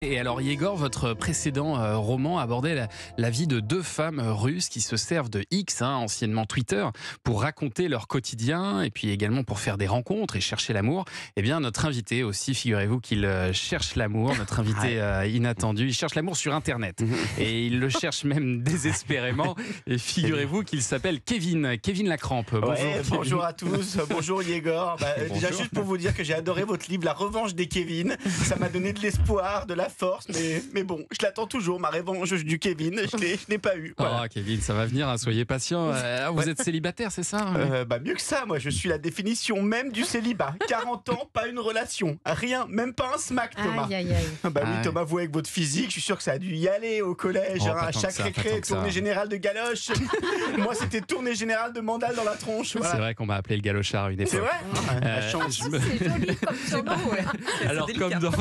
Et alors, Yegor, votre précédent roman abordait la vie de deux femmes russes qui se servent de X, anciennement Twitter, pour raconter leur quotidien et puis également pour faire des rencontres et chercher l'amour. Eh bien, notre invité aussi, figurez-vous qu'il cherche l'amour, notre invité inattendu, il cherche l'amour sur Internet. Et il le cherche même désespérément. Et figurez-vous qu'il s'appelle Kevin Lacrampe. Bonjour, bonjour à tous, bonjour Yegor. Bonjour. Déjà juste pour vous dire que j'ai adoré votre livre La Revanche des Kevin. Ça m'a donné de l'espoir, de la force, mais bon, je l'attends toujours, ma revanche du Kevin, je l'ai pas eu. Voilà. Oh, Kevin, ça va venir, soyez patient. Vous êtes célibataire, c'est ça? Mieux que ça, moi je suis la définition même du célibat. 40 ans, pas une relation, rien, même pas un smack, Thomas. Aïe, aïe, aïe. Oui, Thomas, vous avec votre physique, je suis sûr que ça a dû y aller au collège, à chaque récré, tournée générale de galoche. Moi c'était tournée générale de mandale dans la tronche. Voilà. C'est vrai qu'on m'a appelé le galochard à une époque. C'est vrai La chance. C'est joli comme surnom, ouais. Alors,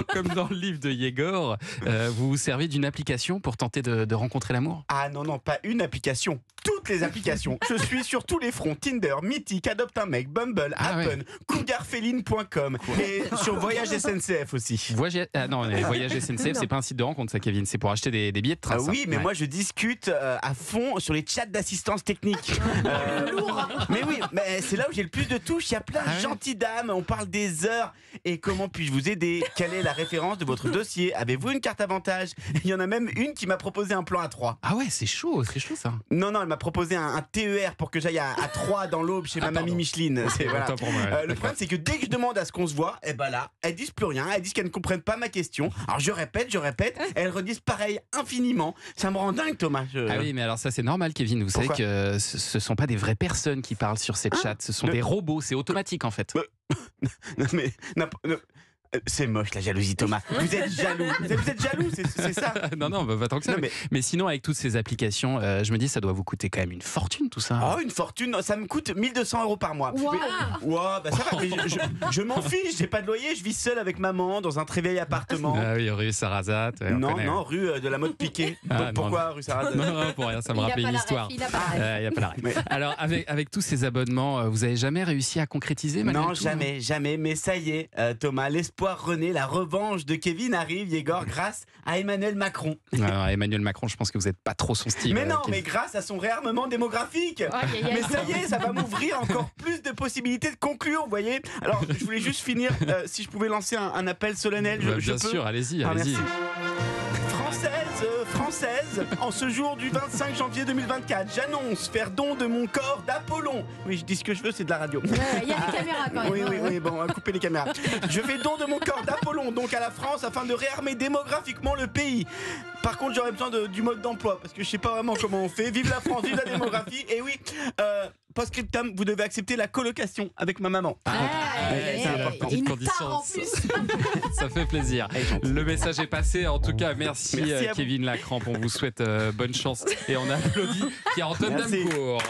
comme dans le livre de Yegor, vous vous servez d'une application pour tenter de rencontrer l'amour? Ah non, pas une application. Toutes les applications. Je suis sur tous les fronts. Tinder, Mythique, Adopte un mec, Bumble, Happen, cougarfeline.com et sur Voyage SNCF aussi. Les Voyages SNCF, c'est pas un site de rencontre, ça, Kevin. C'est pour acheter des billets de train. Oui, mais moi je discute à fond sur les chats d'assistance technique. Mais oui, mais c'est là où j'ai le plus de touches. Il y a plein de gentilles dames. On parle des heures. Et comment puis-je vous aider? Quelle est la référence de votre dossier? Avez-vous une carte avantage? Il y en a même une qui m'a proposé un plan à 3. Ah ouais, c'est chaud ça. Non, elle m'a proposé un TER pour que j'aille à 3 dans l'Aube chez ma mamie Micheline. Voilà. Pour moi, Le problème, c'est que dès que je demande à ce qu'on se voit, et ben là, elles disent plus rien. Elles disent qu'elles ne comprennent pas ma question. Alors je répète, elles redisent pareil infiniment. Ça me rend dingue, Thomas. Ah oui, mais alors ça, c'est normal, Kevin. Vous savez que ce sont pas des vraies personnes qui parlent sur cette chat. Ce sont des robots. C'est automatique, en fait. C'est moche la jalousie, Thomas. Vous êtes jaloux. Vous êtes jaloux, c'est ça. Non, pas tant que ça. Mais sinon, avec toutes ces applications, je me dis, ça doit vous coûter quand même une fortune, tout ça. Oh, une fortune. Ça me coûte 1 200 € par mois. Wow. Ça va. Mais je m'en fiche. J'ai pas de loyer. Je vis seul avec maman dans un très vieil appartement. Ah oui, rue Sarrazat. Non, rue de la mode Piquet. Pourquoi rue Sarrazat? Non, pour rien. Ça me rappelait une histoire. Il a pas la ref. Il n'y a pas la ref. Alors, avec tous ces abonnements, vous avez jamais réussi à concrétiser? Non, jamais. Mais ça y est, Thomas, l'espoir renaît, la revanche de Kevin arrive, Yegor, grâce à Emmanuel Macron. Emmanuel Macron, je pense que vous n'êtes pas trop son style. Mais non, mais grâce à son réarmement démographique. Mais ça y est, ça va m'ouvrir encore plus de possibilités de conclure, vous voyez. Alors, je voulais juste finir, si je pouvais lancer un appel solennel. Bien sûr, allez-y. Merci. Française, en ce jour du 25 janvier 2024, j'annonce faire don de mon corps d'Apollon. Oui, je dis ce que je veux, c'est de la radio. Il y a des caméras quand même. Oui, bon, coupez les caméras. Je fais don de mon corps d'Apollon, donc à la France, afin de réarmer démographiquement le pays. Par contre, j'aurais besoin du mode d'emploi, parce que je sais pas vraiment comment on fait. Vive la France, vive la démographie. Et oui, post-scriptum, vous devez accepter la colocation avec ma maman. C'est la petite condition. Ça fait plaisir. Le message est passé. En tout cas, merci Kevin Lacrampe. On vous souhaite bonne chance. Et on applaudit Pierre-Antoine Damecourt.